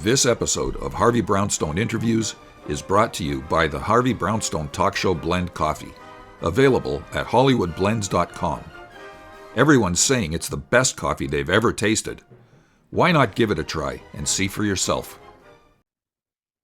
This episode of Harvey Brownstone Interviews is brought to you by the Harvey Brownstone Talk Show Blend Coffee, available at hollywoodblends.com. Everyone's saying it's the best coffee they've ever tasted. Why not give it a try and see for yourself?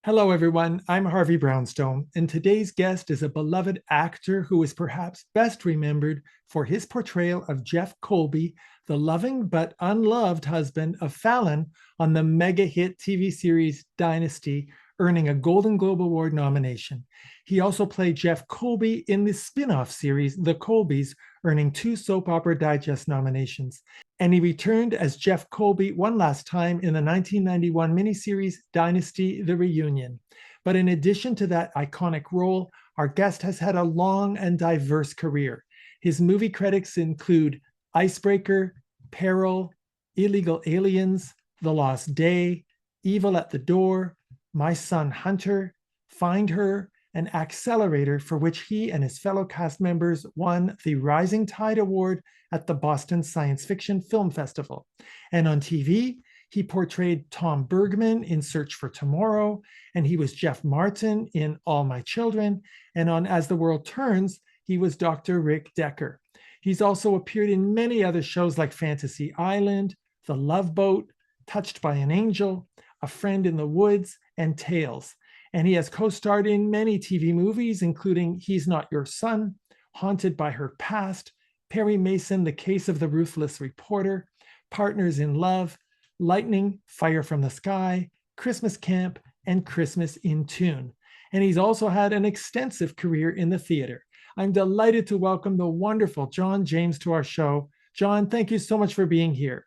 Hello, everyone. I'm Harvey Brownstone, and today's guest is a beloved actor who is perhaps best remembered for his portrayal of Jeff Colby, the loving but unloved husband of Fallon on the mega hit TV series Dynasty, earning a Golden Globe Award nomination. He also played Jeff Colby in the spin-off series The Colbys, earning 2 Soap Opera Digest nominations. And he returned as Jeff Colby one last time in the 1991 miniseries Dynasty: The Reunion. But in addition to that iconic role, our guest has had a long and diverse career. His movie credits include Icebreaker, Peril, Illegal Aliens, The Lost Day, Evil at the Door, My Son Hunter, Find Her, and Axcellerator, for which he and his fellow cast members won the Rising Tide Award at the Boston Science Fiction Film Festival. And on TV, he portrayed Tom Bergman in Search for Tomorrow, and he was Jeff Martin in All My Children, and on As the World Turns, he was Dr. Rick Decker. He's also appeared in many other shows like Fantasy Island, The Love Boat, Touched by an Angel, A Friend in the Woods, and Tales. And he has co-starred in many TV movies, including He's Not Your Son, Haunted by Her Past, Perry Mason, The Case of the Ruthless Reporter, Partners in Love, Lightning, Fire from the Sky, Christmas Camp, and Christmas in Tune. And he's also had an extensive career in the theater. I'm delighted to welcome the wonderful John James to our show. John, thank you so much for being here.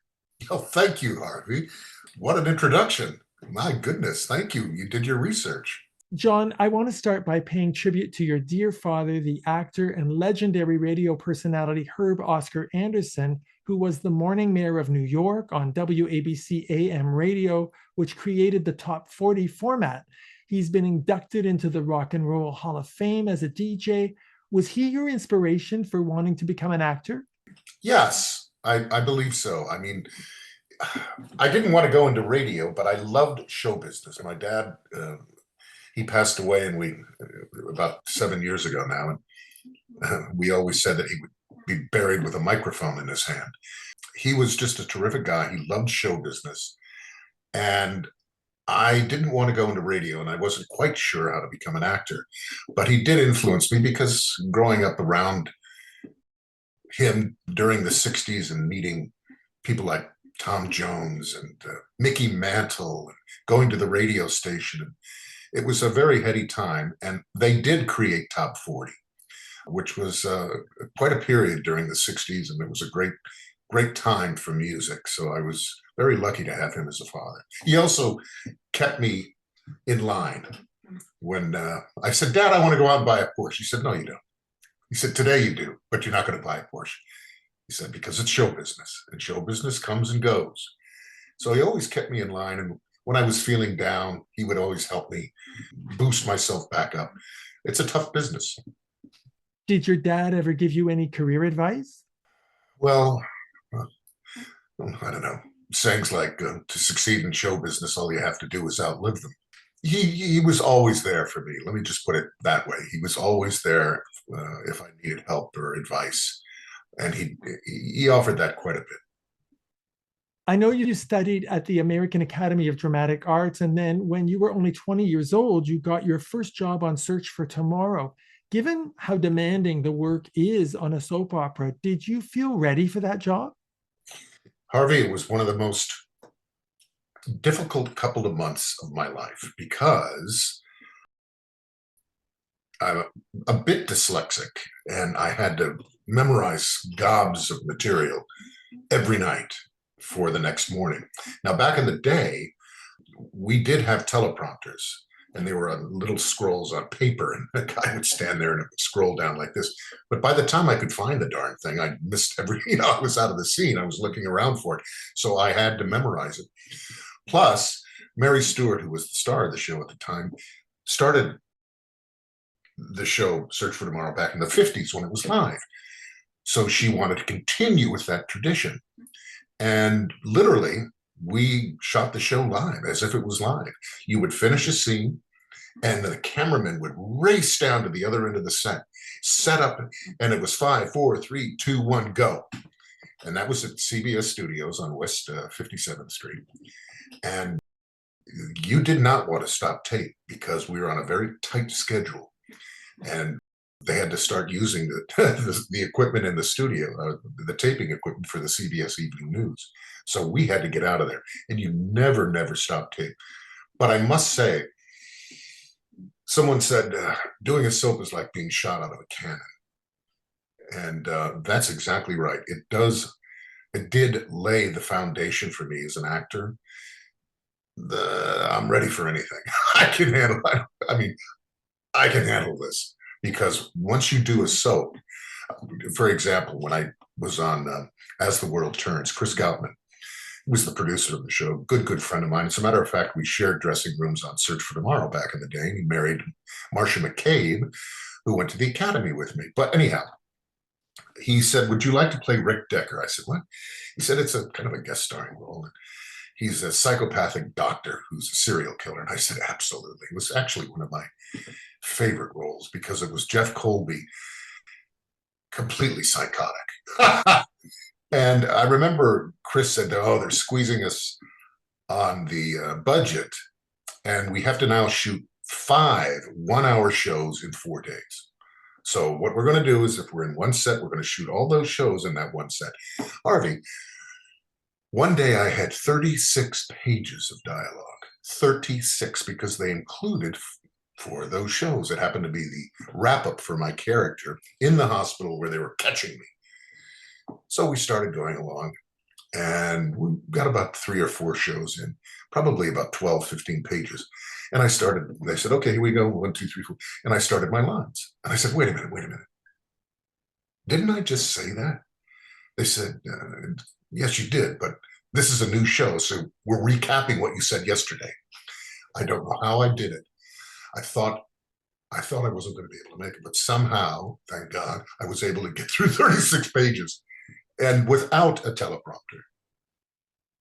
Oh, thank you, Harvey. What an introduction. My goodness, thank you. You did your research. John, I want to start by paying tribute to your dear father, the actor and legendary radio personality Herb Oscar Anderson, who was the morning mayor of New York on WABC AM radio, which created the Top 40 format. He's been inducted into the Rock and Roll Hall of Fame as a DJ. Was he your inspiration for wanting to become an actor? Yes, I believe so. I mean, I didn't want to go into radio, but I loved show business. My dad, he passed away about 7 years ago now. And we always said that he would be buried with a microphone in his hand. He was just a terrific guy. He loved show business. And I didn't want to go into radio, and I wasn't quite sure how to become an actor. But he did influence me because growing up around him during the 60s and meeting people like Tom Jones and Mickey Mantle, and going to the radio station, it was a very heady time. And they did create Top 40, which was quite a period during the 60s, and it was a great time for music. So I was very lucky to have him as a father. He also kept me in line when I said, Dad, I want to go out and buy a Porsche. He said, no, you don't. He said, today you do, but you're not going to buy a Porsche. He said, because it's show business, and show business comes and goes. So he always kept me in line. And when I was feeling down, he would always help me boost myself back up. It's a tough business. Did your dad ever give you any career advice? Well, I don't know. Sayings like, to succeed in show business, all you have to do is outlive them. He was always there for me. Let me just put it that way. He was always there if I needed help or advice. And he offered that quite a bit. I know you studied at the American Academy of Dramatic Arts, and then when you were only 20 years old, you got your first job on Search for Tomorrow. Given how demanding the work is on a soap opera, did you feel ready for that job? Harvey, it was one of the most difficult couple of months of my life because I'm a bit dyslexic and I had to memorize gobs of material every night for the next morning. Now, back in the day, we did have teleprompters, and they were little scrolls on paper, and a guy would stand there and it would scroll down like this. But by the time I could find the darn thing, I missed I was out of the scene. I was looking around for it. So I had to memorize it. Plus, Mary Stewart, who was the star of the show at the time, started the show Search for Tomorrow back in the 50s when it was live. So she wanted to continue with that tradition. And literally, we shot the show live as if it was live. You would finish a scene, and the cameraman would race down to the other end of the set up, and it was 5, 4, 3, 2, 1, go. And that was at CBS Studios on West 57th Street. And you did not want to stop tape because we were on a very tight schedule. And they had to start using the equipment in the studio, the taping equipment for the CBS Evening News. So we had to get out of there. And you never stop tape. But I must say, someone said doing a soap is like being shot out of a cannon. And that's exactly right. It did lay the foundation for me as an actor. I'm ready for anything. I can handle it. I mean, I can handle this, because once you do a soap, for example, when I was on As the World Turns, Chris Goutman was the producer of the show, good friend of mine. As a matter of fact, we shared dressing rooms on Search for Tomorrow back in the day. He married Marcia McCabe, who went to the Academy with me. But anyhow, he said, "Would you like to play Rick Decker?" I said, "What?" He said, "It's a kind of a guest starring role. He's a psychopathic doctor who's a serial killer." And I said, "Absolutely." It was actually one of my favorite roles because it was Jeff Colby, completely psychotic. And I remember Chris said, "Oh, they're squeezing us on the budget, and we have to now shoot 5 one-hour shows in 4 days. So what we're going to do is, if we're in one set, we're going to shoot all those shows in that one set." Harvey, one day I had 36 pages of dialogue, 36, because they included for those shows. It happened to be the wrap-up for my character in the hospital where they were catching me. So we started going along, and we got about 3 or 4 shows in, probably about 12, 15 pages. And they said, "Okay, here we go, 1, 2, 3, 4." And I started my lines. And I said, wait a minute. Didn't I just say that? They said, "Yes, you did, but this is a new show, so we're recapping what you said yesterday." I don't know how I did it. I thought I wasn't going to be able to make it, but somehow, thank God, I was able to get through 36 pages, and without a teleprompter.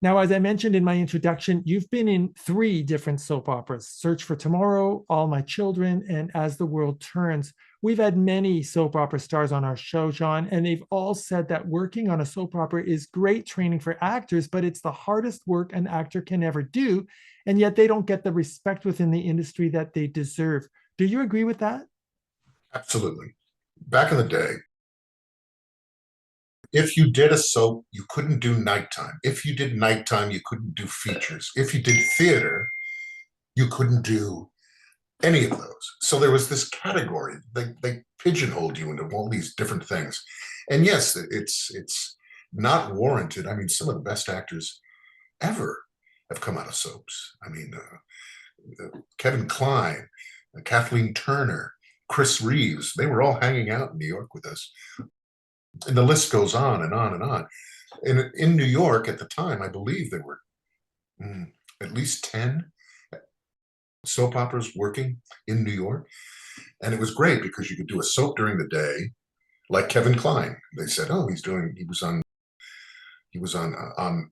Now, as I mentioned in my introduction, you've been in 3 different soap operas: Search for Tomorrow, All My Children, and As the World Turns. We've had many soap opera stars on our show, John, and they've all said that working on a soap opera is great training for actors, but it's the hardest work an actor can ever do, and yet they don't get the respect within the industry that they deserve. Do you agree with that? Absolutely. Back in the day, if you did a soap, you couldn't do nighttime. If you did nighttime, you couldn't do features. If you did theater, you couldn't do any of those. So there was this category. They pigeonholed you into all these different things. And yes, it's not warranted. I mean, some of the best actors ever have come out of soaps. I mean, Kevin Kline, Kathleen Turner, Chris Reeves, they were all hanging out in New York with us. And the list goes on and on and on. And in New York at the time, I believe there were at least 10 soap operas working in New York. And it was great because you could do a soap during the day, like Kevin Kline. They said, "Oh, he was on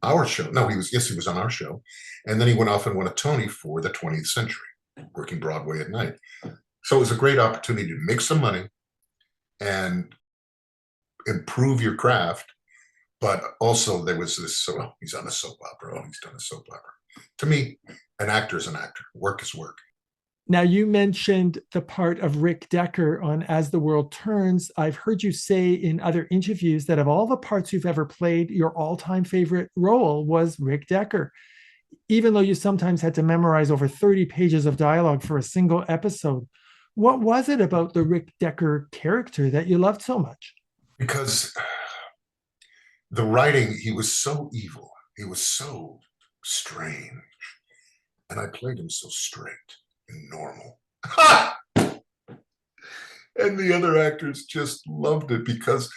our show." No, he was on our show. And then he went off and won a Tony for the 20th Century, working Broadway at night. So it was a great opportunity to make some money and improve your craft. But also there was this, "Oh, he's on a soap opera. Oh, he's done a soap opera." To me, an actor is an actor. Work is work. Now, you mentioned the part of Rick Decker on As the World Turns. I've heard you say in other interviews that of all the parts you've ever played, your all-time favorite role was Rick Decker, even though you sometimes had to memorize over 30 pages of dialogue for a single episode. What was it about the Rick Decker character that you loved so much? Because the writing, he was so evil. He was so strange. And I played him so straight and normal. And the other actors just loved it because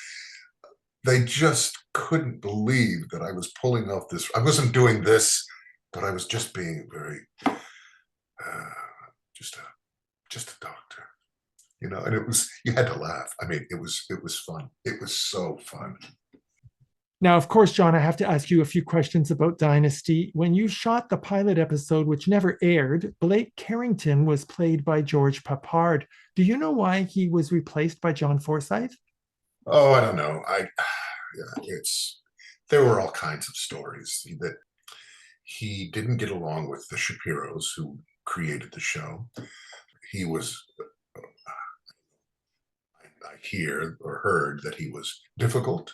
they just couldn't believe that I was pulling off this. I wasn't doing this, but I was just being very, just a doctor, and you had to laugh. I mean, it was fun. It was so fun. Now, of course, John, I have to ask you a few questions about Dynasty. When you shot the pilot episode, which never aired, Blake Carrington was played by George Peppard. Do you know why he was replaced by John Forsythe? Oh, I don't know. Yeah, there were all kinds of stories that he didn't get along with the Shapiros who created the show. He was, I hear or heard that he was difficult.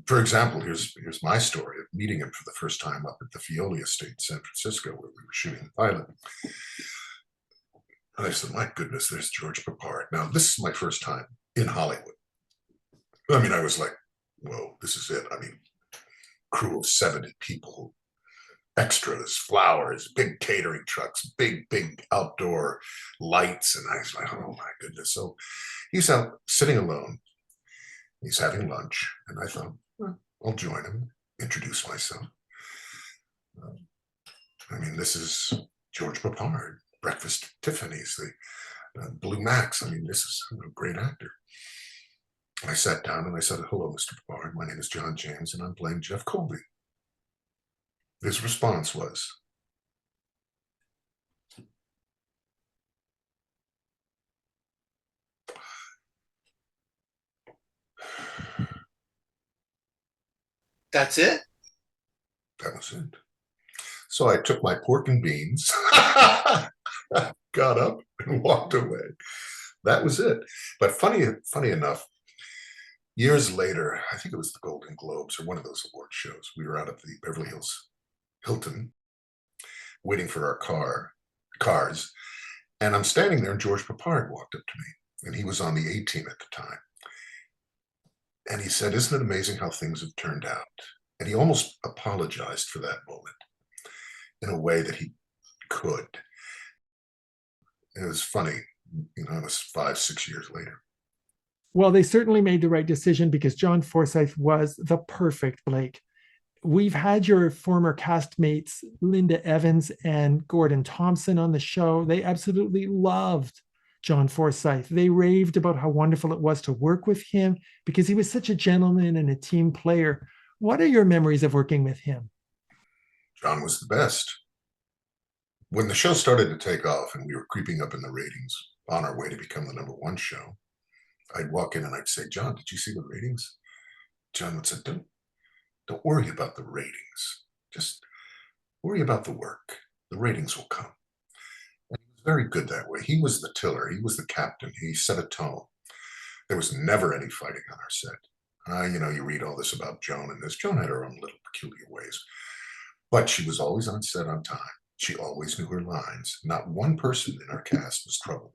For example, here's my story of meeting him for the first time up at the Fioli Estate in San Francisco, where we were shooting the pilot. And I said, my goodness, there's George Peppard. Now, this is my first time in Hollywood. I mean, I was like, whoa, this is it. I mean, crew of 70 people, extras, flowers, big catering trucks, big outdoor lights. And I was like, oh my goodness. So he's out sitting alone. He's having lunch. And I thought, well, I'll join him, introduce myself. I mean, this is George Peppard, Breakfast at Tiffany's, the Blue Max. I mean, this is a great actor. I sat down and I said, hello, Mr. Peppard. My name is John James, and I'm playing Jeff Colby. His response was, that's it? That was it. So I took my pork and beans, got up and walked away. That was it. But funny enough, years later, I think it was the Golden Globes or one of those award shows, we were out at the Beverly Hills Hilton waiting for our cars. And I'm standing there and George Peppard walked up to me, and he was on the A-team at the time. And he said, isn't it amazing how things have turned out? And he almost apologized for that moment in a way that he could. It was funny, it was 5-6 years later. Well, they certainly made the right decision because John Forsythe was the perfect Blake. We've had your former castmates, Linda Evans and Gordon Thompson, on the show. They absolutely loved John Forsythe. They raved about how wonderful it was to work with him because he was such a gentleman and a team player. What are your memories of working with him? John was the best. When the show started to take off and we were creeping up in the ratings on our way to become the #1 show, I'd walk in and I'd say, John, did you see the ratings? John would say, don't worry about the ratings. Just worry about the work. The ratings will come. And he was very good that way. He was the tiller. He was the captain. He set a tone. There was never any fighting on our set. You read all this about Joan and this. Joan had her own little peculiar ways. But she was always on set on time. She always knew her lines. Not one person in our cast was trouble.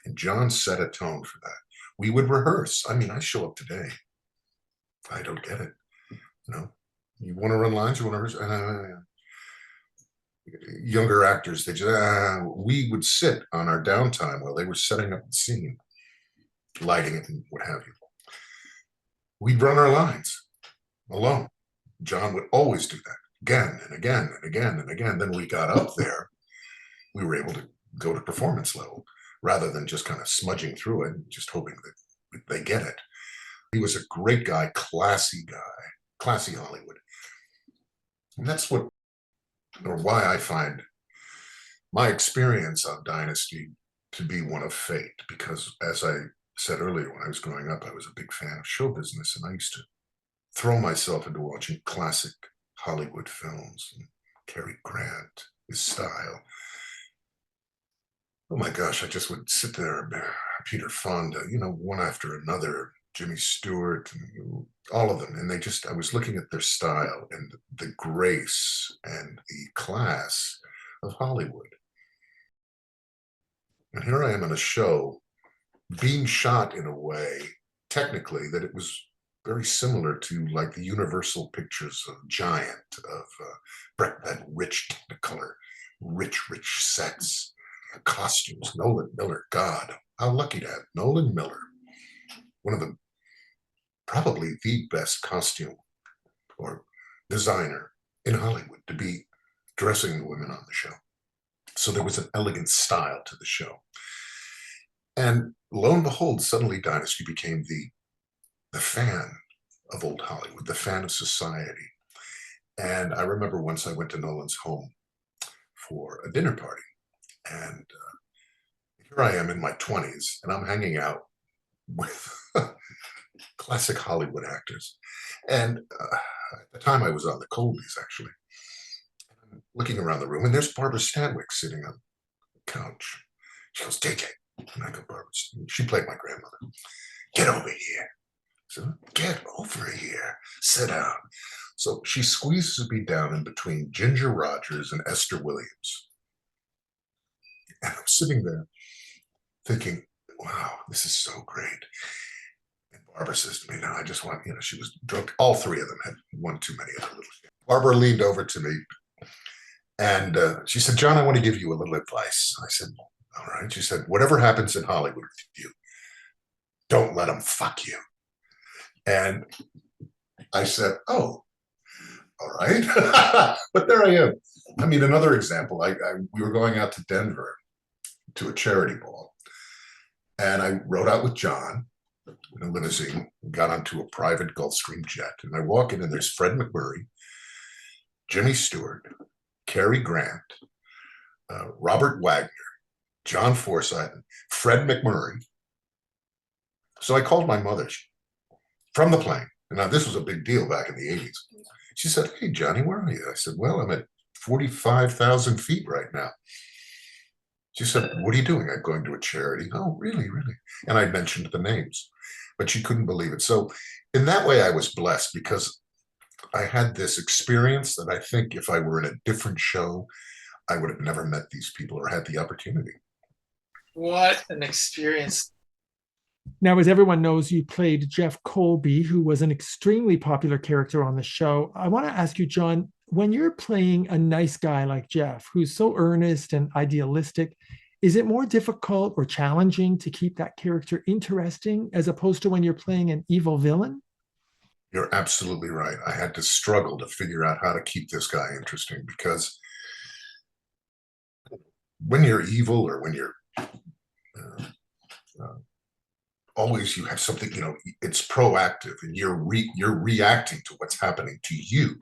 And John set a tone for that. We would rehearse. I mean, I show up today. I don't get it. You want to run lines? You want to rehearse? Younger actors, they just, we would sit on our downtime while they were setting up the scene, lighting it and what have you. We'd run our lines alone. John would always do that again and again and again and again. Then we got up there, we were able to go to performance level rather than just kind of smudging through it and just hoping that they get it. He was a great guy, classy Hollywood. And that's why I find my experience on Dynasty to be one of fate, because as I said earlier, when I was growing up, I was a big fan of show business, and I used to throw myself into watching classic Hollywood films, and Cary Grant, his style. Oh my gosh, I just would sit there, Peter Fonda, one after another, Jimmy Stewart, all of them. And I was looking at their style and the grace and the class of Hollywood. And here I am in a show being shot in a way, technically, that it was very similar to like the Universal Pictures of Giant, of that rich Technicolor, rich sets, costumes. Nolan Miller, God, how lucky to have Nolan Miller, one of the probably the best costume or designer in Hollywood, to be dressing the women on the show. So there was an elegant style to the show. And lo and behold, suddenly Dynasty became the fan of old Hollywood, the fan of society. And I remember once I went to Nolan's home for a dinner party, and here I am in my 20s, and I'm hanging out with classic Hollywood actors. And at the time I was on the Colbys, actually. I'm looking around the room, and there's Barbara Stanwyck sitting on the couch. She goes, JJ. And I go, Barbara. She played my grandmother. Get over here. So, get over here. Sit down. So she squeezes me down in between Ginger Rogers and Esther Williams. And I'm sitting there thinking, wow, this is so great. And Barbara says to me, no, I just want, she was drunk. All three of them had one too many of the little shit. Barbara leaned over to me and she said, John, I want to give you a little advice. I said, all right. She said, whatever happens in Hollywood with you, don't let them fuck you. And I said, oh, all right. But there I am. I mean, another example, we were going out to Denver to a charity ball. And I rode out with John in a limousine, got onto a private Gulfstream jet. And I walk in and there's Fred McMurray, Jimmy Stewart, Cary Grant, Robert Wagner, John Forsythe, Fred McMurray. So I called my mother from the plane. And now this was a big deal back in the 80s. She said, hey, Johnny, where are you? I said, well, I'm at 45,000 feet right now. She said, what are you doing? I'm going to a charity. Oh, really, really? And I mentioned the names, but she couldn't believe it. So in that way, I was blessed because I had this experience that I think if I were in a different show, I would have never met these people or had the opportunity. What an experience. Now, as everyone knows, you played Jeff Colby, who was an extremely popular character on the show. I want to ask you, John, when you're playing a nice guy like Jeff, who's so earnest and idealistic, is it more difficult or challenging to keep that character interesting as opposed to when you're playing an evil villain? You're absolutely right. I had to struggle to figure out how to keep this guy interesting because when you're evil or when you're always you have something, it's proactive and you're reacting to what's happening to you.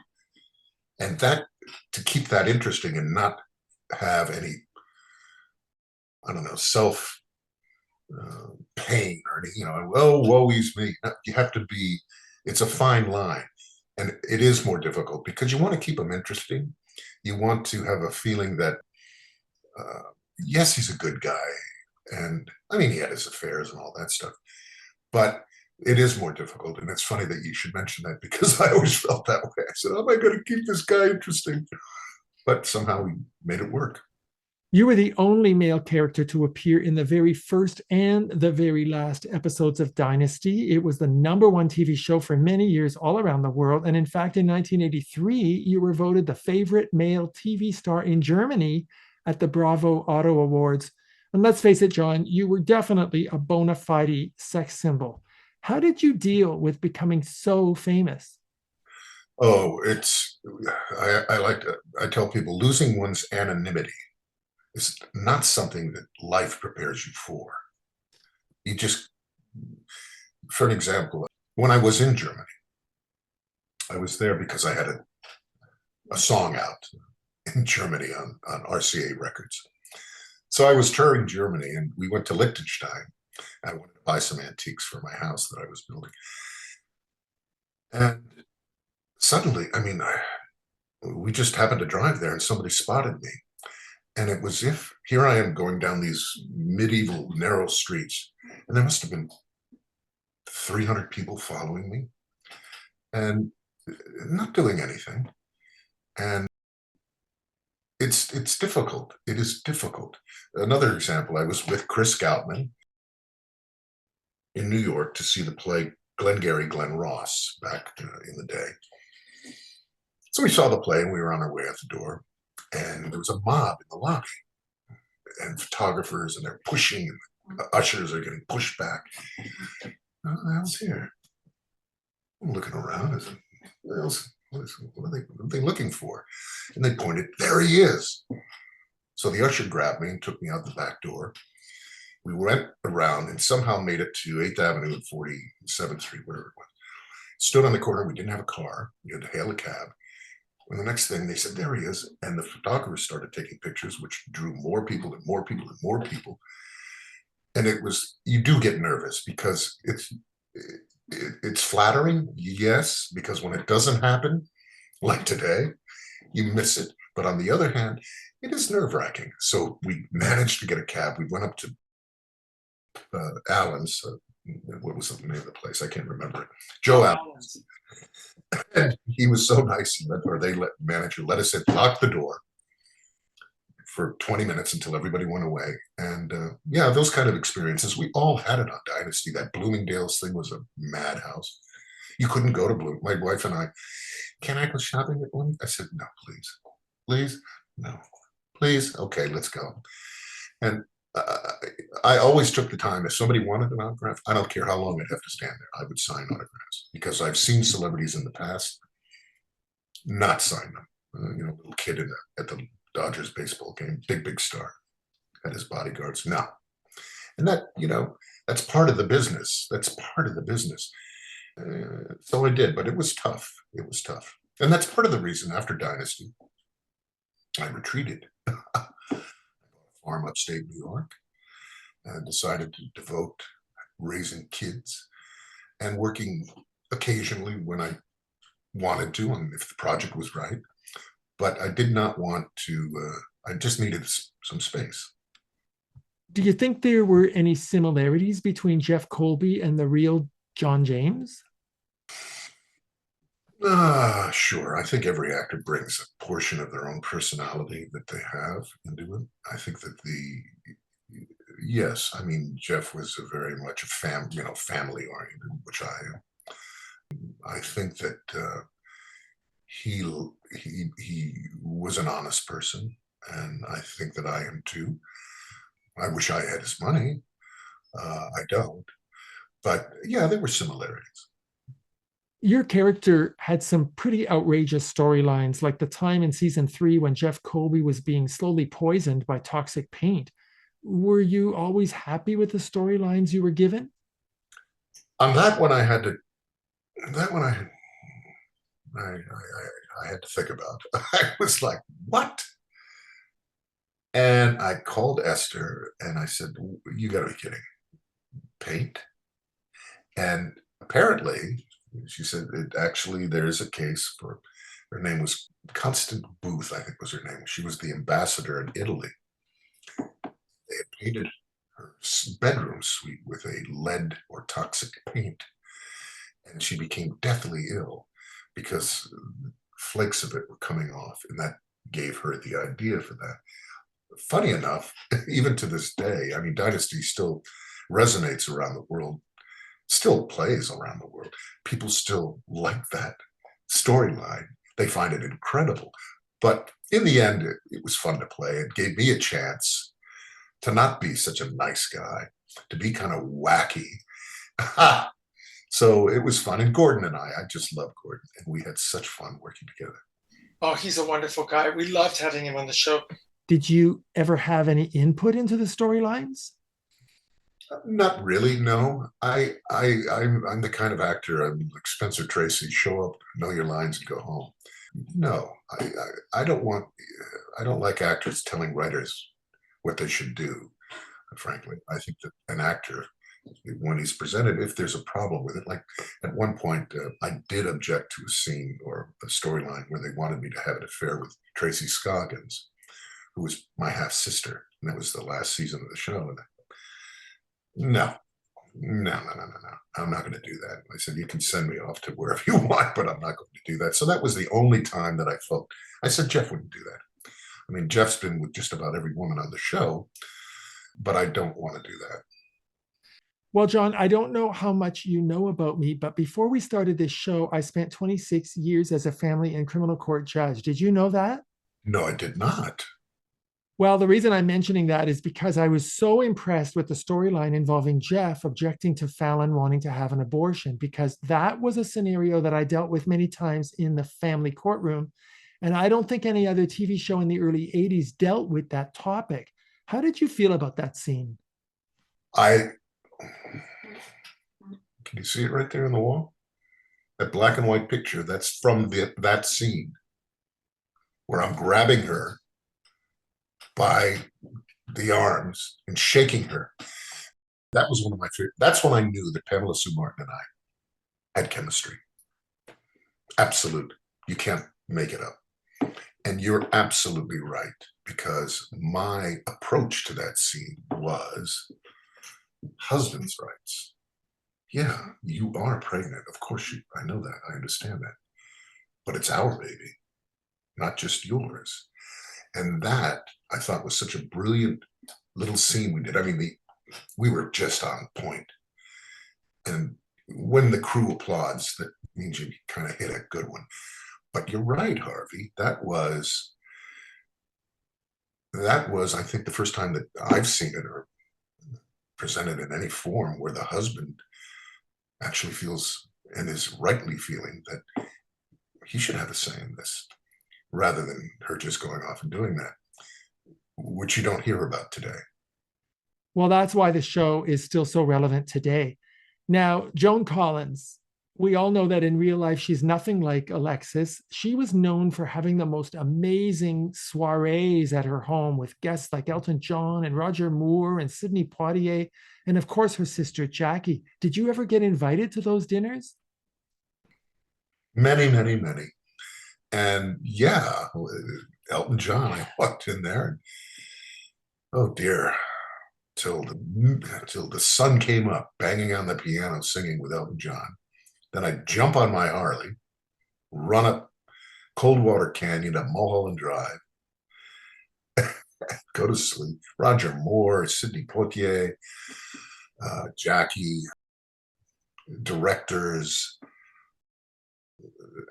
And that, to keep that interesting and not have any, I don't know, self pain or anything, oh, woe is me. You have to be, it's a fine line. And it is more difficult because you want to keep them interesting. You want to have a feeling that, yes, he's a good guy. And I mean, he had his affairs and all that stuff, but it is more difficult. And it's funny that you should mention that because I always felt that way. I said, how am I going to keep this guy interesting? But somehow we made it work. You were the only male character to appear in the very first and the very last episodes of Dynasty. It was the #1 TV show for many years all around the world. And in fact, in 1983, you were voted the favorite male TV star in Germany at the Bravo Auto Awards. And let's face it, John, you were definitely a bona fide sex symbol. How did you deal with becoming so famous? Oh, I tell people losing one's anonymity is not something that life prepares you for. For an example, when I was in Germany, I was there because I had a song out in Germany on RCA Records. So I was touring Germany and we went to Liechtenstein. I wanted to buy some antiques for my house that I was building. And suddenly, we just happened to drive there and somebody spotted me. And it was here I am going down these medieval narrow streets and there must have been 300 people following me and not doing anything. And it's difficult. It is difficult. Another example, I was with Chris Goutman in New York to see the play Glengarry Glen Ross back in the day. So we saw the play and we were on our way out the door and there was a mob in the lobby and photographers and they're pushing and the ushers are getting pushed back. What the hell's here? I'm looking around. What are they looking for? And they pointed, there he is. So the usher grabbed me and took me out the back door. We went around and somehow made it to 8th Avenue and 47th Street, whatever it was. Stood on the corner. We didn't have a car. You had to hail a cab. And the next thing they said, there he is. And the photographers started taking pictures, which drew more people and more people and more people. And it was, you do get nervous because it's flattering, yes, because when it doesn't happen, like today, you miss it. But on the other hand, it is nerve-wracking. So we managed to get a cab. We went up to Allen's. What was the name of the place? I can't remember it. Joe Allen's. And he was so nice. Manager let us in, locked the door for 20 minutes until everybody went away. And yeah, those kind of experiences, we all had it on Dynasty. That Bloomingdale's thing was a madhouse. You couldn't go to Bloom. My wife and I, can I go shopping at Bloom? I said, no, please. Please? No. Please? Okay, let's go. And I always took the time. If somebody wanted an autograph, I don't care how long I'd have to stand there. I would sign autographs because I've seen celebrities in the past not sign them. Little kid at the Dodgers baseball game, big star, had his bodyguards. No. And that, that's part of the business. That's part of the business. So I did, but it was tough. It was tough. And that's part of the reason after Dynasty, I retreated. Farm upstate New York, and decided to devote raising kids and working occasionally when I wanted to, and if the project was right. But I did not want to, I just needed some space. Do you think there were any similarities between Jeff Colby and the real John James? Sure. I think every actor brings a portion of their own personality that they have into it. I think that yes, I mean, Jeff was very much a family oriented, which I am. I think that he was an honest person, and I think that I am too. I wish I had his money. I don't. But yeah, there were similarities. Your character had some pretty outrageous storylines, like the time in season 3 when Jeff Colby was being slowly poisoned by toxic paint. Were you always happy with the storylines you were given? On that one, I had to think about. I was like, what? And I called Esther and I said, you got to be kidding. Paint? And apparently, she said, there's a case for, her name was Constant Booth, I think was her name. She was the ambassador in Italy. They had painted her bedroom suite with a lead or toxic paint. And she became deathly ill because flakes of it were coming off. And that gave her the idea for that. Funny enough, even to this day, I mean, Dynasty still resonates around the world, still plays around the world. People still like that storyline. They find it incredible. But in the end, it was fun to play. It gave me a chance to not be such a nice guy, to be kind of wacky. So it was fun. And Gordon and I just love Gordon. And we had such fun working together. Oh, he's a wonderful guy. We loved having him on the show. Did you ever have any input into the storylines? Not really, no. I'm the kind of actor, I'm like Spencer Tracy, show up, know your lines, and go home. No, I don't like actors telling writers what they should do, frankly. I think that an actor, when he's presented, if there's a problem with it, like at one point, I did object to a scene or a storyline where they wanted me to have an affair with Tracy Scoggins, who was my half-sister, and that was the last season of the show. And no, I'm not going to do that. I said, you can send me off to wherever you want, but I'm not going to do that. So that was the only time that I said Jeff wouldn't do that. I mean, Jeff's been with just about every woman on the show, but I don't want to do that. Well, John, I don't know how much you know about me, but before we started this show, I spent 26 years as a family and criminal court judge. Did you know that? No, I did not. Well, the reason I'm mentioning that is because I was so impressed with the storyline involving Jeff objecting to Fallon wanting to have an abortion, because that was a scenario that I dealt with many times in the family courtroom. And I don't think any other TV show in the early 80s dealt with that topic. How did you feel about that scene? Can you see it right there on the wall? that black and white picture, that's from that scene where I'm grabbing her by the arms and shaking her. That was one of my favorite. That's when I knew that Pamela Sue Martin and I had chemistry. Absolute. You can't make it up. And you're absolutely right, because my approach to that scene was husband's rights. Yeah, you are pregnant. Of course, I know that. I understand that. But it's our baby, not just yours. And that, I thought, was such a brilliant little scene we did. I mean, we were just on point. And when the crew applauds, that means you kind of hit a good one. But you're right, Harvey. That was, I think, the first time that I've seen it or presented in any form where the husband actually feels and is rightly feeling that he should have a say in this, rather than her just going off and doing that, which you don't hear about today. Well, that's why the show is still so relevant today. Now, Joan Collins, we all know that in real life, she's nothing like Alexis. She was known for having the most amazing soirees at her home with guests like Elton John and Roger Moore and Sidney Poitier, and of course, her sister Jackie. Did you ever get invited to those dinners? Many, many, many. And yeah, Elton John, I walked in there and, oh dear, till the sun came up, banging on the piano, singing with Elton John. Then I'd jump on my Harley, run up Coldwater Canyon, up Mulholland Drive, go to sleep. Roger Moore, Sidney Poitier, Jackie, directors,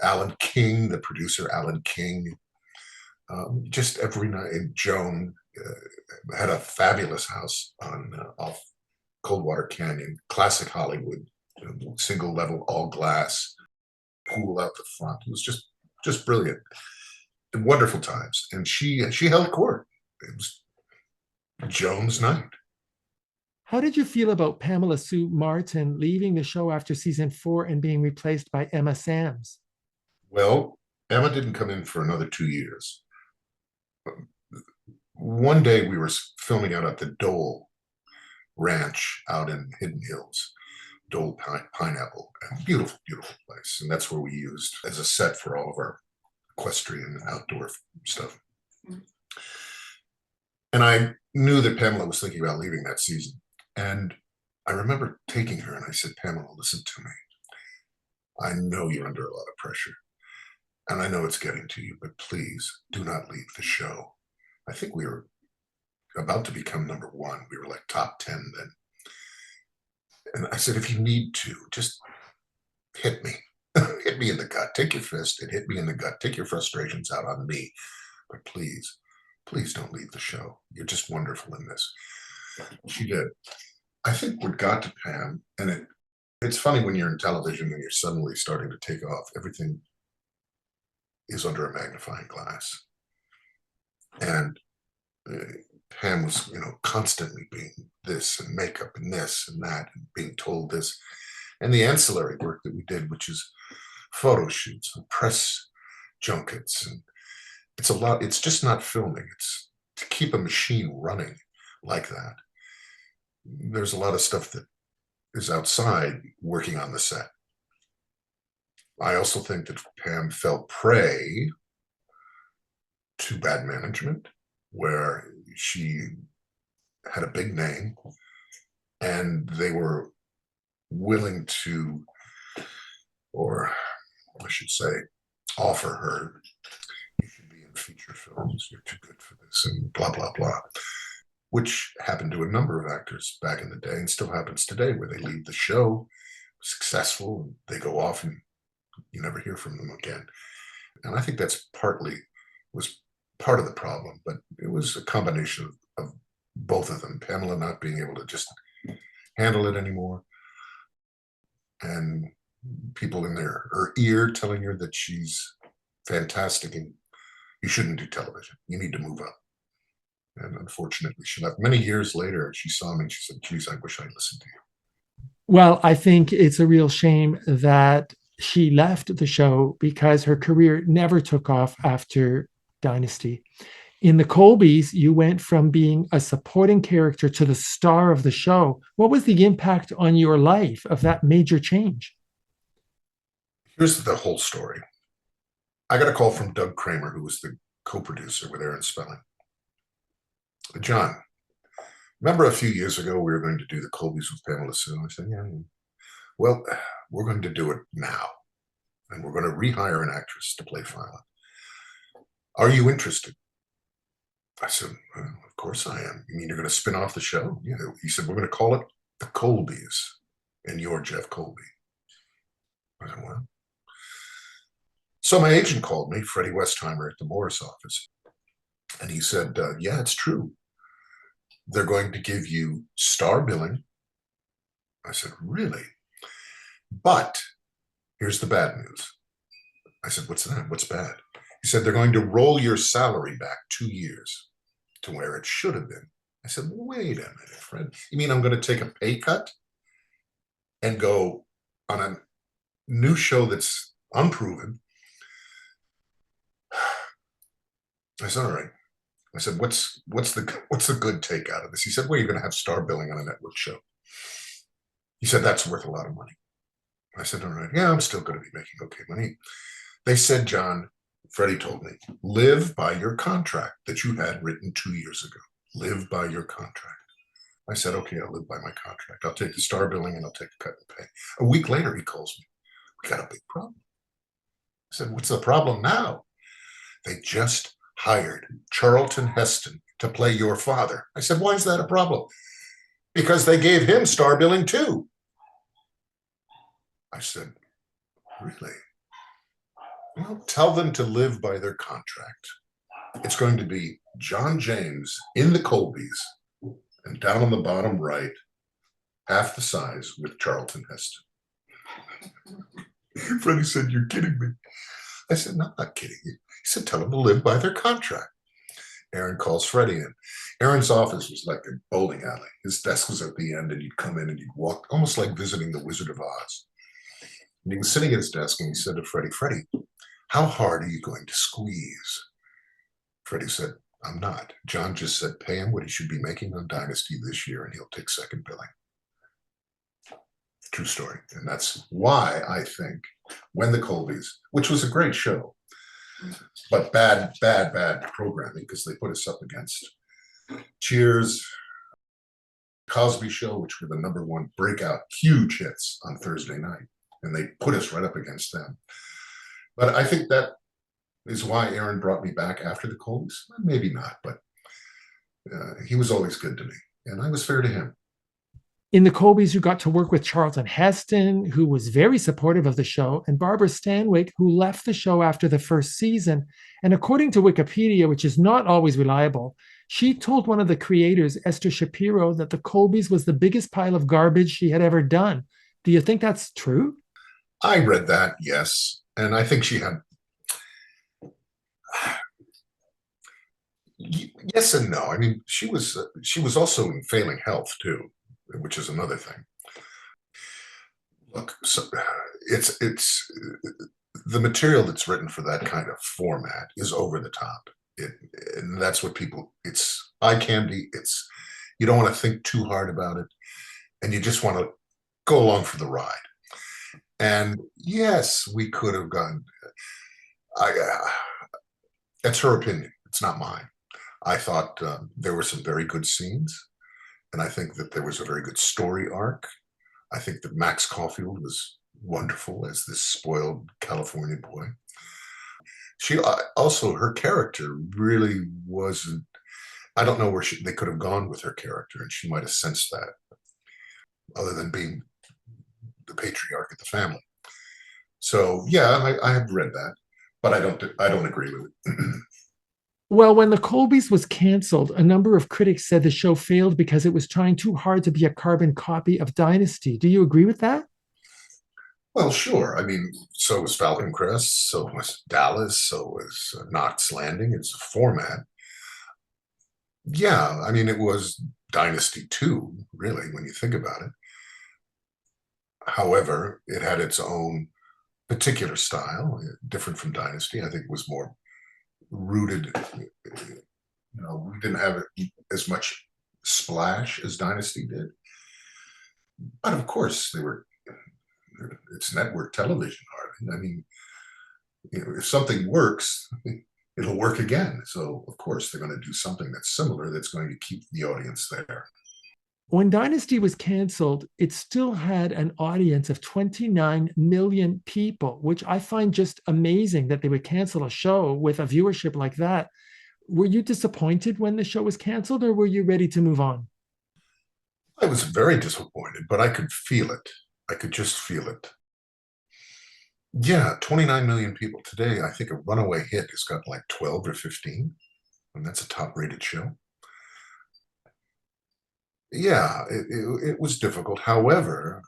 Alan King, the producer Alan King, just every night. And Joan had a fabulous house on off Coldwater Canyon, classic Hollywood, single level, all glass, pool out the front. It was just brilliant and wonderful times. And she held court. It was Joan's night. How did you feel about Pamela Sue Martin leaving the show after season 4 and being replaced by Emma Sams? Well, Emma didn't come in for another 2 years. One day we were filming out at the Dole Ranch out in Hidden Hills, Dole Pineapple, a beautiful, beautiful place. And that's where we used as a set for all of our equestrian outdoor stuff. And I knew that Pamela was thinking about leaving that season. And I remember taking her and I said, Pamela, listen to me. I know you're under a lot of pressure. And I know it's getting to you, but please do not leave the show. I think we were about to become number 1. We were like top 10 then. And I said, if you need to, just hit me. Hit me in the gut. Take your fist and hit me in the gut. Take your frustrations out on me. But please, please don't leave the show. You're just wonderful in this. She did. I think what got to Pam, and it's funny when you're in television and you're suddenly starting to take off, everything is under a magnifying glass. And Pam was, constantly being this and makeup and this and that and being told this. And the ancillary work that we did, which is photo shoots and press junkets. And it's a lot. It's just not filming. It's to keep a machine running like that. There's a lot of stuff that is outside working on the set. I also think that Pam fell prey to bad management, where she had a big name and they were willing to, or I should say, offer her, you should be in feature films, you're too good for this, and blah, blah, blah, which happened to a number of actors back in the day and still happens today, where they leave the show successful, and they go off and you never hear from them again. And I think that's was part of the problem, but it was a combination of both of them. Pamela not being able to just handle it anymore, and people in her ear telling her that she's fantastic and you shouldn't do television. You need to move up. And unfortunately, she left. Many years later, she saw me and she said, geez, I wish I listened to you. Well, I think it's a real shame that she left the show because her career never took off after Dynasty. In the Colbys, you went from being a supporting character to the star of the show. What was the impact on your life of that major change? Here's the whole story. I got a call from Doug Kramer, who was the co-producer with Aaron Spelling. John, remember a few years ago we were going to do the Colbys with Pamela Sue? I said, yeah. Well, we're going to do it now, and we're going to rehire an actress to play Fallon. Are you interested? I said, well, of course I am. You mean you're going to spin off the show? Yeah. He said, we're going to call it the Colbys, and you're Jeff Colby. I said, well. So my agent called me, Freddie Westheimer at the Morris office, and he said, yeah, it's true. They're going to give you star billing. I said, really? But here's the bad news. I said, what's that? What's bad? He said, they're going to roll your salary back 2 years to where it should have been. I said, wait a minute, Fred. You mean I'm going to take a pay cut and go on a new show that's unproven? I said, all right. I said, what's the good take out of this? He said, well, you're going to have star billing on a network show. He said, that's worth a lot of money. I said, all right. Yeah, I'm still going to be making okay money. They said, John, Freddie told me, live by your contract that you had written 2 years ago. Live by your contract. I said, okay, I'll live by my contract. I'll take the star billing and I'll take a cut in pay. A week later, he calls me. We got a big problem. I said, what's the problem now? They just hired Charlton Heston to play your father. I said, why is that a problem? Because they gave him star billing too. I said, really? Well, tell them to live by their contract. It's going to be John James in the Colbys, and down on the bottom right, half the size with Charlton Heston. Freddie said, you're kidding me. I said, no, I'm not kidding you. He said, tell them to live by their contract. Aaron calls Freddie in. Aaron's office was like a bowling alley. His desk was at the end, and you'd come in and you'd walk, almost like visiting the Wizard of Oz. And he was sitting at his desk, and he said to Freddie, Freddie, how hard are you going to squeeze? Freddie said, I'm not. John just said, pay him what he should be making on Dynasty this year, and he'll take second billing. True story. And that's why I think when the Colbys, which was a great show, but bad programming, because they put us up against Cheers, Cosby Show, which were the #1 breakout, huge hits on Thursday night. And they put us right up against them. But I think that is why Aaron brought me back after the Colbys. Maybe not, but he was always good to me, and I was fair to him. In the Colbys, you got to work with Charlton Heston, who was very supportive of the show, and Barbara Stanwyck, who left the show after the first season. And according to Wikipedia, which is not always reliable, she told one of the creators, Esther Shapiro, that the Colbys was the biggest pile of garbage she had ever done. Do you think that's true? I read that, yes. And I think she had... Yes and no. I mean, she was also in failing health, too, which is another thing. Look, so it's the material that's written for that kind of format is over the top. And that's what people, it's eye candy. You don't want to think too hard about it, and you just want to go along for the ride. And yes, we could have gone. That's her opinion. It's not mine. I thought there were some very good scenes, and I think that there was a very good story arc. I think that Max Caulfield was wonderful as this spoiled California boy. She also, her character really wasn't, I don't know where they could have gone with her character, and she might have sensed that, other than being the patriarch of the family. So yeah, I have read that, but I don't agree with it. Well, when the Colbys was canceled, a number of critics said the show failed because it was trying too hard to be a carbon copy of Dynasty. Do you agree with that? Well, sure. I mean, so was Falcon Crest, so was Dallas, so was Knots Landing. It's a format. Yeah, I mean, it was Dynasty 2, really, when you think about it. However, it had its own particular style, different from Dynasty. I think it was more rooted. We didn't have as much splash as Dynasty did. But of course, it's network television, Harvey. I mean, if something works, it'll work again. So, of course, they're going to do something that's similar that's going to keep the audience there. When Dynasty was canceled, it still had an audience of 29 million people, which I find just amazing that they would cancel a show with a viewership like that. Were you disappointed when the show was canceled, or were you ready to move on? I was very disappointed, but I could feel it. I could just feel it. Yeah, 29 million people. Today, I think a runaway hit has got like 12 or 15, and that's a top-rated show. Yeah, it was difficult. However,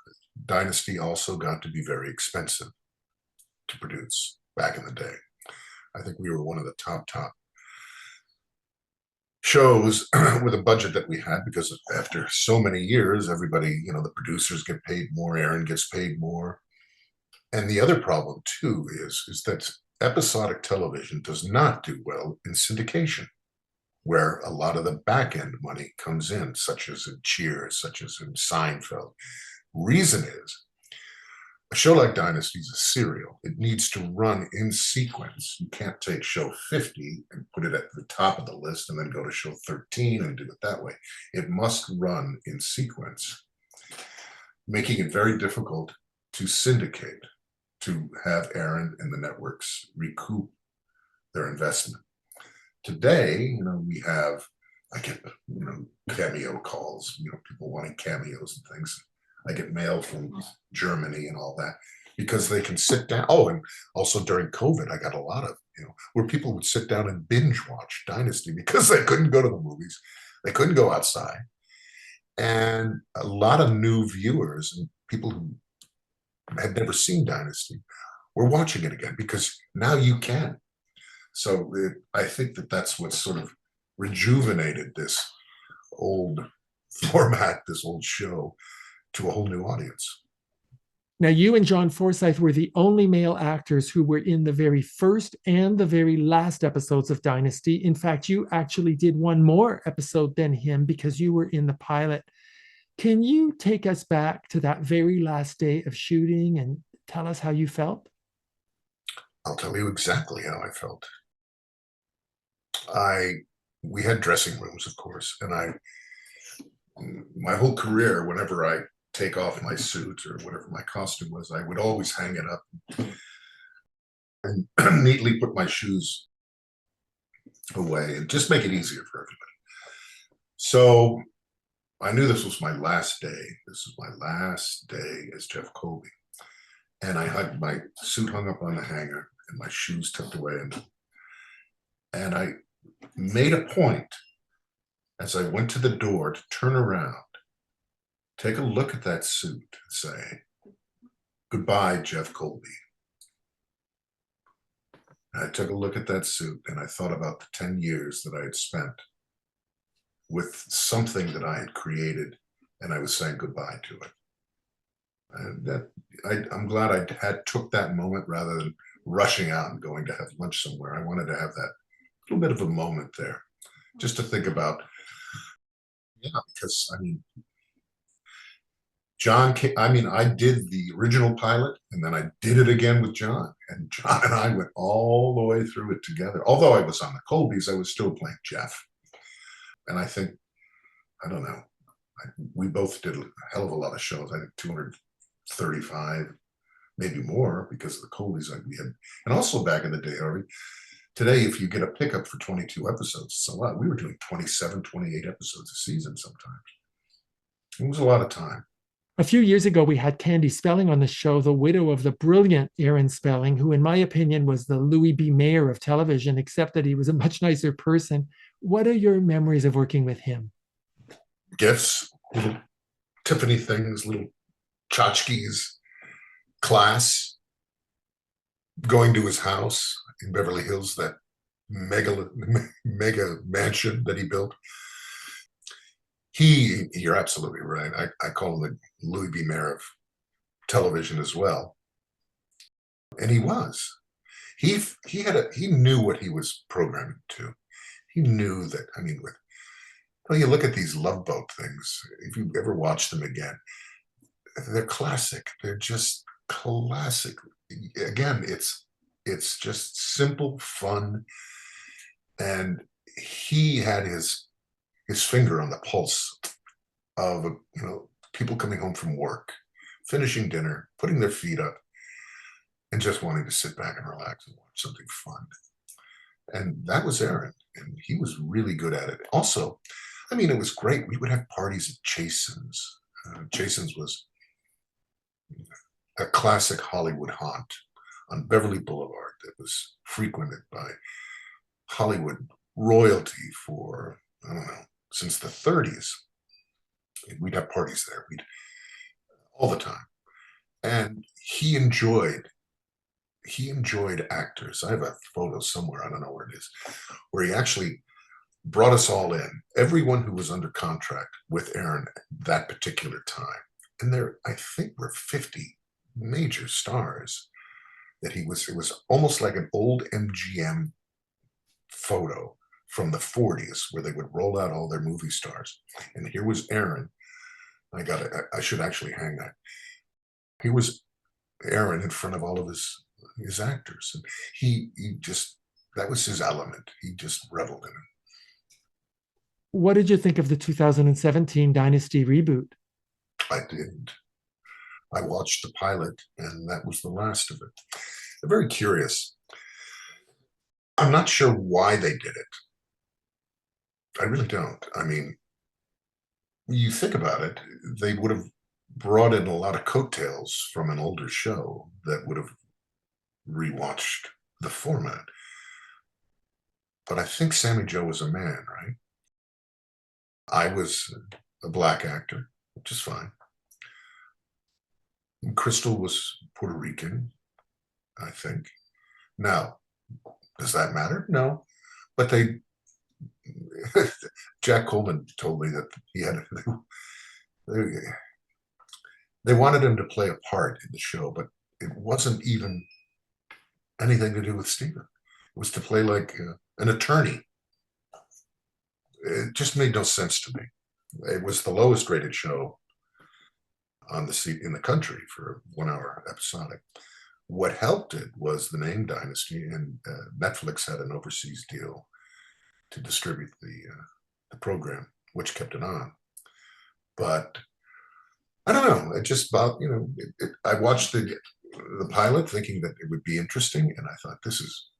Dynasty also got to be very expensive to produce back in the day. I think we were one of the top shows with a budget that we had, because after so many years, everybody, the producers get paid more, Aaron gets paid more. And the other problem too is that episodic television does not do well in syndication, where a lot of the back end money comes in, such as in Cheers, such as in Seinfeld. Reason is, a show like Dynasty is a serial. It needs to run in sequence. You can't take show 50 and put it at the top of the list and then go to show 13 and do it that way. It must run in sequence, making it very difficult to syndicate, to have Aaron and the networks recoup their investment. Today, I get, cameo calls, people wanting cameos and things. I get mail from Germany and all that, because they can sit down. Oh, and also during COVID, I got a lot of, where people would sit down and binge watch Dynasty because they couldn't go to the movies. They couldn't go outside. And a lot of new viewers and people who had never seen Dynasty were watching it again, because now you can. So I think that's what sort of rejuvenated this old format, this old show, to a whole new audience. Now, you and John Forsythe were the only male actors who were in the very first and the very last episodes of Dynasty. In fact, you actually did one more episode than him, because you were in the pilot. Can you take us back to that very last day of shooting and tell us how you felt? I'll tell you exactly how I felt. We had dressing rooms, of course, and my whole career, whenever I take off my suit or whatever my costume was, I would always hang it up and neatly put my shoes away and just make it easier for everybody. So I knew this was my last day. This was my last day as Jeff Colby. And I had my suit hung up on the hanger and my shoes tucked away. And I made a point, as I went to the door, to turn around, take a look at that suit and say, "Goodbye, Jeff Colby." And I took a look at that suit and I thought about the 10 years that I had spent with something that I had created, and I was saying goodbye to it. And I'm glad I took that moment rather than rushing out and going to have lunch somewhere. I wanted to have that little bit of a moment there, just to think about, because I did the original pilot, and then I did it again with John, and John and I went all the way through it together. Although I was on the Colbys, I was still playing Jeff. And I think, I don't know, we both did a hell of a lot of shows. I think 235, maybe more, because of the Colbys we had. And also back in the day, Harvey, today, if you get a pickup for 22 episodes, it's a lot. We were doing 27, 28 episodes a season sometimes. It was a lot of time. A few years ago, we had Candy Spelling on the show, the widow of the brilliant Aaron Spelling, who, in my opinion, was the Louis B. Mayer of television, except that he was a much nicer person. What are your memories of working with him? Gifts, little Tiffany things, little tchotchkes, class, going to his house in Beverly Hills, that mega mansion that he built. You're absolutely right. I call him the Louis B. Mayer of television as well. And he was. He knew what he was programming to. He knew that, I mean, well, you look at these Love Boat things, if you ever watch them again, they're classic. They're just classic. Again, it's just simple fun. And he had his finger on the pulse of, people coming home from work, finishing dinner, putting their feet up, and just wanting to sit back and relax and watch something fun. And that was Aaron, and he was really good at it. Also, I mean, it was great. We would have parties at Chasen's. Chasen's was a classic Hollywood haunt on Beverly Boulevard that was frequented by Hollywood royalty for, I don't know, since the 30s. We'd have parties there. All the time. And he enjoyed actors. I have a photo somewhere, I don't know where it is, where he actually brought us all in, everyone who was under contract with Aaron that particular time. And there, I think, were 50 major stars that it was almost like an old MGM photo from the 40s where they would roll out all their movie stars. And here was Aaron. I should actually hang that. He was Aaron in front of all of his actors. And he just, that was his element. He just reveled in it. What did you think of the 2017 Dynasty reboot? I didn't. I watched the pilot, and that was the last of it. I'm very curious. I'm not sure why they did it. I really don't. I mean, you think about it, they would have brought in a lot of coattails from an older show that would have rewatched the format. But I think Sammy Joe was a man, right? I was a black actor, which is fine. Crystal was Puerto Rican, I think. Now, does that matter? No. But Jack Coleman told me that they wanted him to play a part in the show, but it wasn't even anything to do with Stephen. It was to play like an attorney. It just made no sense to me. It was the lowest rated show on the seat in the country for a 1 hour episodic. What helped it was the name Dynasty, and Netflix had an overseas deal to distribute the program, which kept it on. But I don't know. It just about, I watched the pilot thinking that it would be interesting, and I thought this is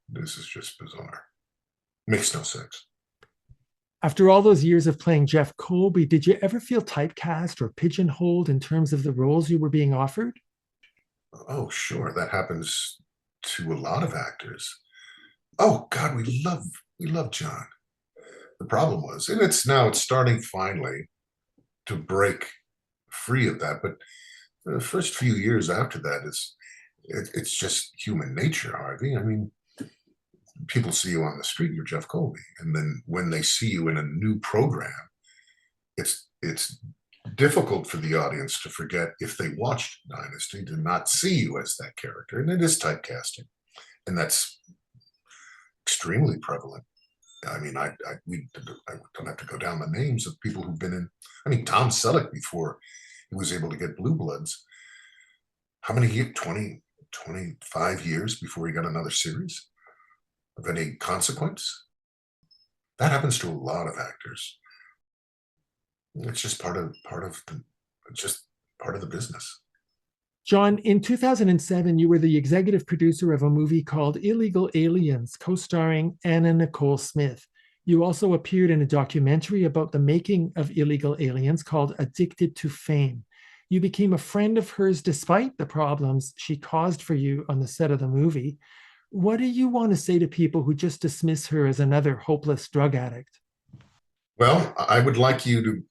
just bizarre. Makes no sense. After all those years of playing Jeff Colby, did you ever feel typecast or pigeonholed in terms of the roles you were being offered? Oh, sure. That happens to a lot of actors. Oh, God, we love John. The problem was, and it's starting finally to break free of that. But the first few years after that it's just human nature, Harvey. I mean, people see you on the street, you're Jeff Colby. And then when they see you in a new program, it's difficult for the audience to forget, if they watched Dynasty, to not see you as that character. And it is typecasting. And that's extremely prevalent. I mean, I don't have to go down the names of people who've been in. I mean, Tom Selleck, before he was able to get Blue Bloods, how many years? 25 years before he got another series of any consequence. That happens to a lot of actors. It's just part of the business. John, in 2007, you were the executive producer of a movie called Illegal Aliens, co-starring Anna Nicole Smith. You also appeared in a documentary about the making of Illegal Aliens called Addicted to Fame. You became a friend of hers despite the problems she caused for you on the set of the movie. What do you want to say to people who just dismiss her as another hopeless drug addict? Well, I would like you to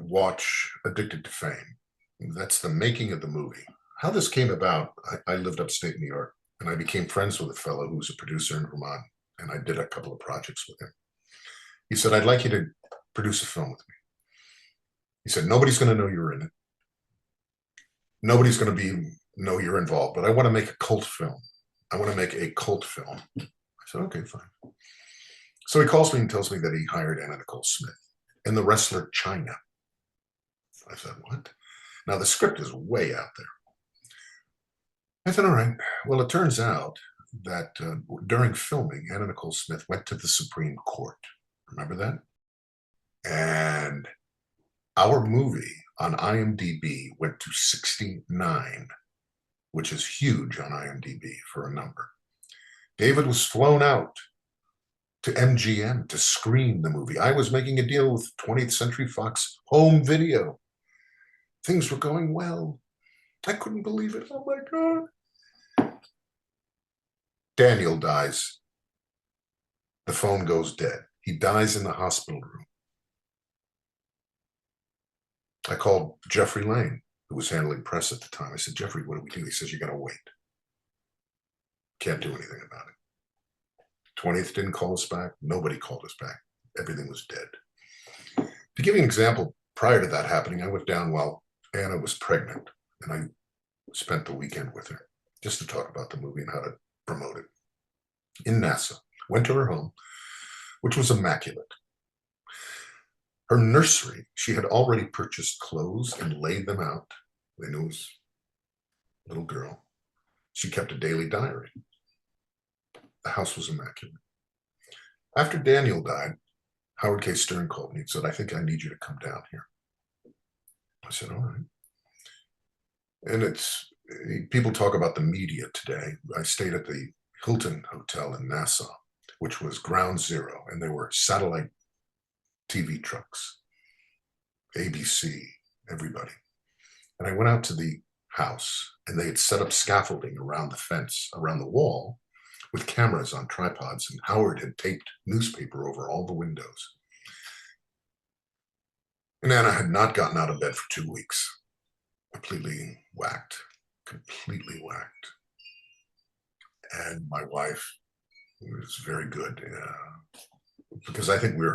watch Addicted to Fame. That's the making of the movie. How this came about, I lived upstate New York, and I became friends with a fellow who was a producer in Vermont, and I did a couple of projects with him. He said, I'd like you to produce a film with me. He said, nobody's going to know you're in it. Nobody's going to be know you're involved, but I want to make a cult film. I want to make a cult film. I said, okay, fine. So he calls me and tells me that he hired Anna Nicole Smith and the wrestler China. I said, what? Now the script is way out there. I said, all right. Well, it turns out that during filming, Anna Nicole Smith went to the Supreme Court. Remember that? And our movie on IMDb went to 69, which is huge on IMDb for a number. David was flown out to MGM to screen the movie. I was making a deal with 20th Century Fox Home Video. Things were going well. I couldn't believe it. Oh my God. Daniel dies. The phone goes dead. He dies in the hospital room. I called Jeffrey Lane, who was handling press at the time. I said, Jeffrey, what do we do? He says, you got to wait. Can't do anything about it. 20th didn't call us back. Nobody called us back. Everything was dead. To give you an example, prior to that happening, I went down while Anna was pregnant, and I spent the weekend with her just to talk about the movie and how to promote it. In Nassau, went to her home, which was immaculate. Her nursery, she had already purchased clothes and laid them out. They knew it was a little girl. She kept a daily diary. The house was immaculate. After Daniel died, Howard K. Stern called me and said, I think I need you to come down here. I said, all right. And people talk about the media today. I stayed at the Hilton Hotel in Nassau, which was ground zero, and there were satellite TV trucks, ABC, everybody. And I went out to the house, and they had set up scaffolding around the fence, around the wall, with cameras on tripods, and Howard had taped newspaper over all the windows. And Anna had not gotten out of bed for 2 weeks. Completely whacked. And my wife was very good because I think we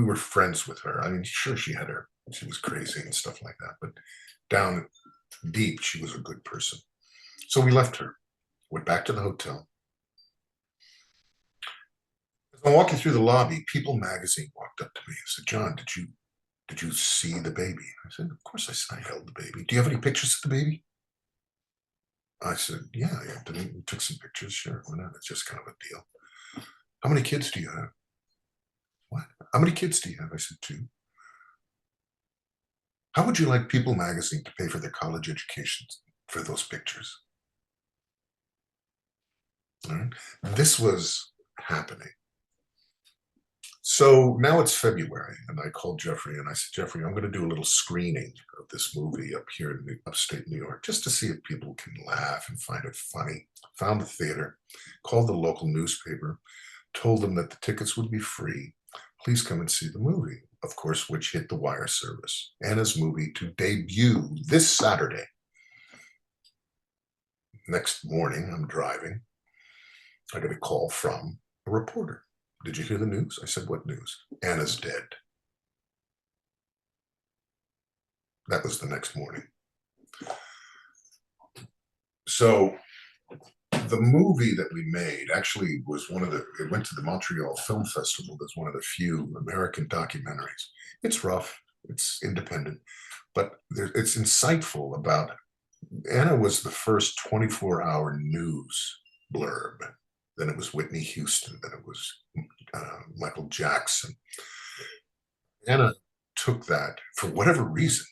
were friends with her. I mean, sure, she was crazy and stuff like that, but down deep, she was a good person. So we left her, went back to the hotel. As I'm walking through the lobby, People magazine walked up to me and said, John, did you see the baby? I said, of course I held the baby. Do you have any pictures of the baby? I said, yeah. We took some pictures. Sure, why not? It's just kind of a deal. How many kids do you have? What? How many kids do you have? I said, 2. How would you like People magazine to pay for their college educations for those pictures? All right. This was happening. So now it's February, and I called Jeffrey, and I said, Jeffrey, I'm going to do a little screening of this movie up here in upstate New York, just to see if people can laugh and find it funny. Found the theater, called the local newspaper, told them that the tickets would be free. Please come and see the movie, of course, which hit the wire service. Anna's movie to debut this Saturday. Next morning, I'm driving. I get a call from a reporter. Did you hear the news? I said, what news? Anna's dead. That was the next morning. So the movie that we made actually was it went to the Montreal Film Festival as one of the few American documentaries. It's rough, it's independent, but it's insightful about, Anna was the first 24-hour news blurb. Then it was Whitney Houston, then it was Michael Jackson. Anna took that for whatever reason.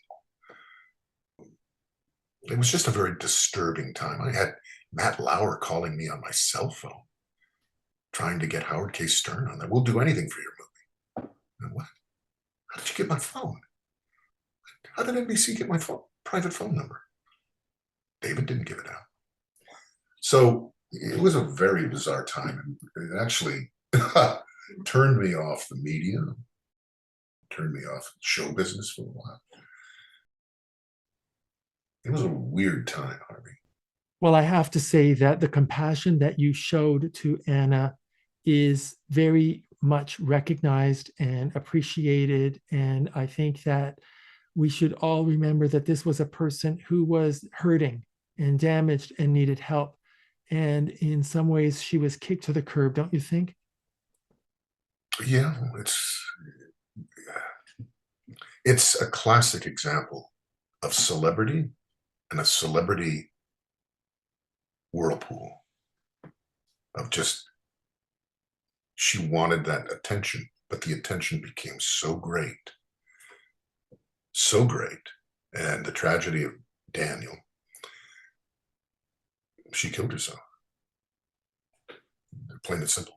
It was just a very disturbing time. I had Matt Lauer calling me on my cell phone, trying to get Howard K. Stern on that. We'll do anything for your movie. And what? How did you get my phone? How did NBC get my private phone number? David didn't give it out. So it was a very bizarre time. And it actually turned me off the media, turned me off show business for a while. It was a weird time, Harvey. Well, I have to say that the compassion that you showed to Anna is very much recognized and appreciated. And I think that we should all remember that this was a person who was hurting and damaged and needed help. And in some ways, she was kicked to the curb, don't you think? Yeah, it's a classic example of celebrity and a celebrity whirlpool of just, she wanted that attention, but the attention became so great, and the tragedy of Daniel, she killed herself. Plain and simple.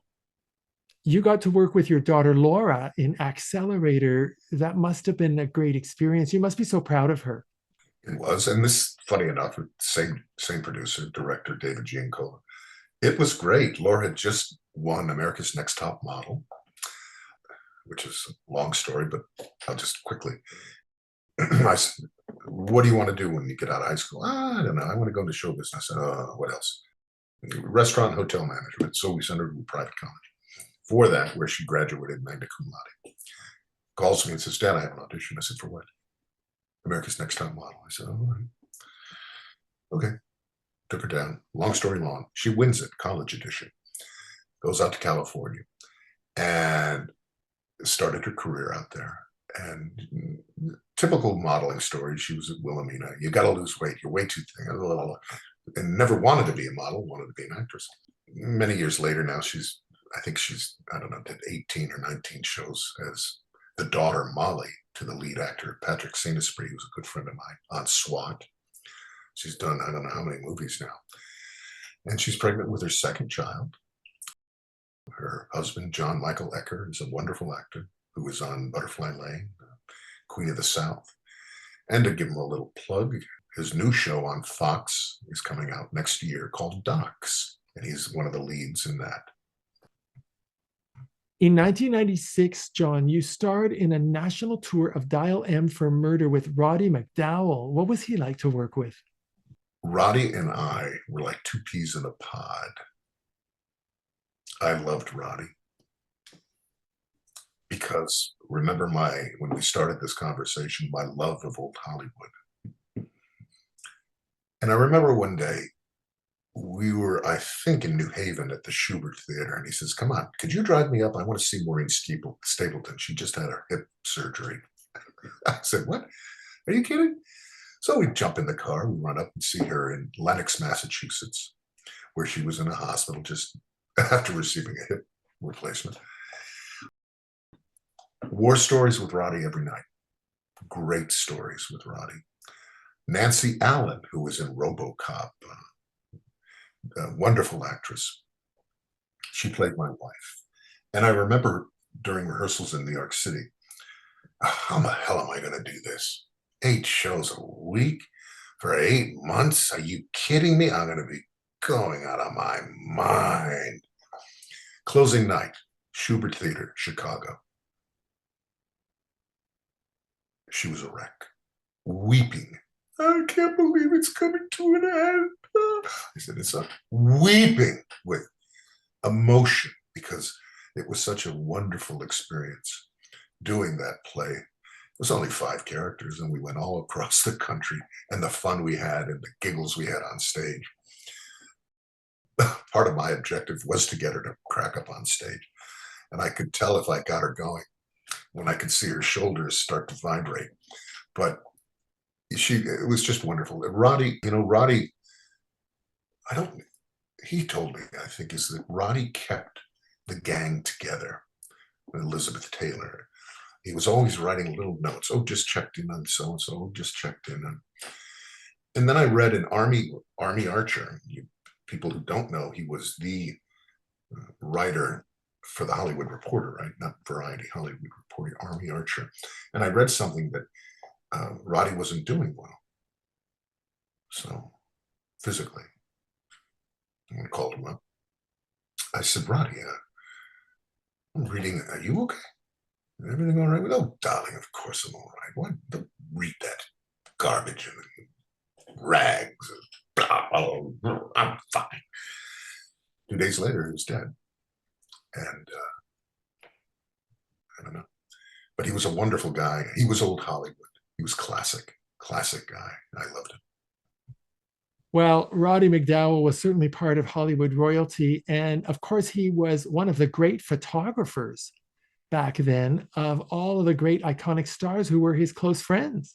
You got to work with your daughter Laura in Axcellerator. That must have been a great experience. You must be so proud of her. It was, and this, funny enough, same producer, director, David Giancola. It was great. Laura had just won America's Next Top Model, which is a long story, but I'll just quickly. I said, what do you want to do when you get out of high school? I don't know. I want to go into show business. What else? Restaurant and hotel management. So we sent her to a private college. For that, where she graduated magna cum laude. Calls me and says, Dad, I have an audition. I said, for what? America's Next Top Model. I said, all right. Okay. Took her down. Long story long. She wins it, college edition. Goes out to California and started her career out there. And typical modeling story. She was at Wilhelmina. You got to lose weight. You're way too thin. And never wanted to be a model, wanted to be an actress. Many years later now, I think she's, I don't know, did 18 or 19 shows as the daughter Molly to the lead actor, Patrick Saint-Esprit, who's a good friend of mine, on SWAT. She's done, I don't know how many movies now. And she's pregnant with her second child. Her husband, John Michael Ecker, is a wonderful actor who was on Butterfly Lane, Queen of the South. And to give him a little plug, his new show on Fox is coming out next year called Docs. And he's one of the leads in that. In 1996, John, you starred in a national tour of Dial M for Murder with Roddy McDowall. What was he like to work with? Roddy and I were like two peas in a pod. I loved Roddy because remember when we started this conversation, my love of old Hollywood. And I remember one day we were, I think, in New Haven at the Schubert Theater, and he says, come on, could you drive me up? I want to see Maureen Stapleton. She just had her hip surgery. I said, what? Are you kidding? So we jump in the car, we run up and see her in Lenox, Massachusetts, where she was in a hospital just after receiving a hip replacement. War stories with Roddy every night. Great stories with Roddy. Nancy Allen, who was in RoboCop, a wonderful actress. She played my wife. And I remember during rehearsals in New York City, how the hell am I going to do this? 8 shows a week for 8 months? Are you kidding me? I'm going to be going out of my mind. Closing night, Schubert Theater, Chicago. She was a wreck, weeping. I can't believe it's coming to an end. I said, it's a weeping with emotion because it was such a wonderful experience doing that play. It was only 5 characters and we went all across the country, and the fun we had and the giggles we had on stage. Part of my objective was to get her to crack up on stage. And I could tell if I got her going when I could see her shoulders start to vibrate. But it was just wonderful. Roddy, he told me, I think, is that Roddy kept the gang together. Elizabeth Taylor, he was always writing little notes. Oh, just checked in on so-and-so, oh, just checked in on. And then I read in Army Archer. People who don't know, he was the writer for the Hollywood Reporter, right? Not Variety, Hollywood Reporter, Army Archer. And I read something that Roddy wasn't doing well. So physically, I called him up. I said, Roddy, I'm reading, are you okay? Everything all right? Oh, darling, of course I'm all right. What? Don't read that garbage and rags. Oh, I'm fine. 2 days later, he was dead. And I don't know. But he was a wonderful guy. He was old Hollywood. He was classic guy. I loved him. Well, Roddy McDowall was certainly part of Hollywood royalty. And of course, he was one of the great photographers back then of all of the great iconic stars who were his close friends.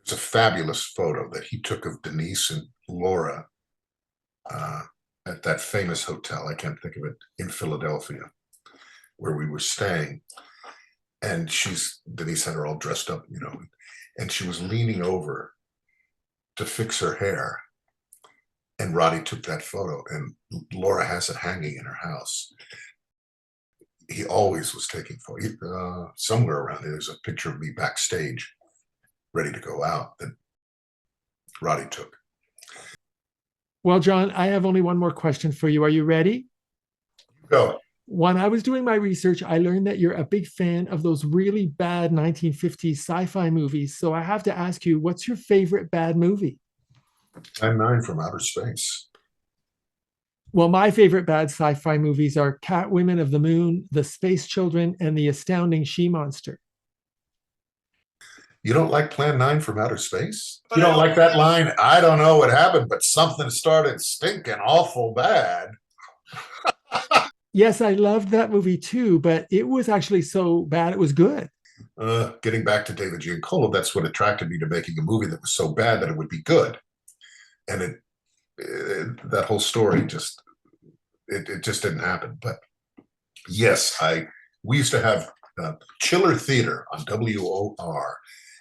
It's a fabulous photo that he took of Denise and Laura at that famous hotel, I can't think of it, in Philadelphia, where we were staying. And Denise had her all dressed up, and she was leaning over to fix her hair. And Roddy took that photo, and Laura has it hanging in her house. He always was taking photos. Somewhere around there's a picture of me backstage, ready to go out, that Roddy took. Well, John, I have only one more question for you. Are you ready? Go. When I was doing my research, I learned that you're a big fan of those really bad 1950s sci-fi movies. So I have to ask you, what's your favorite bad movie? Plan 9 from Outer Space. Well, my favorite bad sci-fi movies are Catwomen of the Moon, The Space Children, and The Astounding She-Monster. You don't like Plan 9 from Outer Space? You don't like that line, I don't know what happened, but something started stinking awful bad. Yes, I loved that movie too, but it was actually so bad it was good. Getting back to David Giancarlo, that's what attracted me to making a movie that was so bad that it would be good. And that whole story just didn't happen. But yes, we used to have Chiller Theater on WOR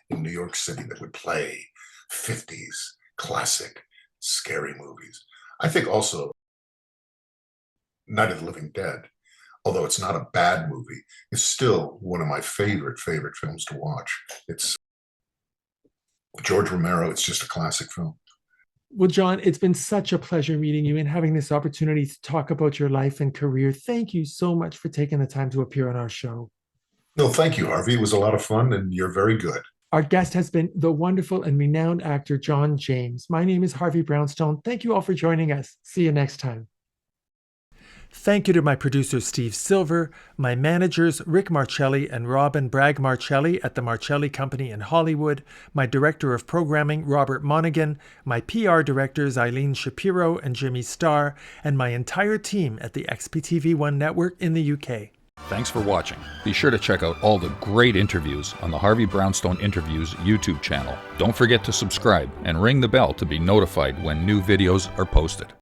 in New York City that would play 50s classic scary movies. I think also Night of the Living Dead, although it's not a bad movie, is still one of my favorite films to watch. It's George Romero. It's just a classic film. Well, John, it's been such a pleasure meeting you and having this opportunity to talk about your life and career. Thank you so much for taking the time to appear on our show. No, thank you, Harvey. It was a lot of fun, and you're very good. Our guest has been the wonderful and renowned actor, John James. My name is Harvey Brownstone. Thank you all for joining us. See you next time. Thank you to my producer, Steve Silver, my managers, Rick Marcelli and Robin Bragg Marcelli at the Marcelli Company in Hollywood, my director of programming, Robert Monaghan, my PR directors, Eileen Shapiro and Jimmy Starr, and my entire team at the XPTV1 network in the UK. Thanks for watching. Be sure to check out all the great interviews on the Harvey Brownstone Interviews YouTube channel. Don't forget to subscribe and ring the bell to be notified when new videos are posted.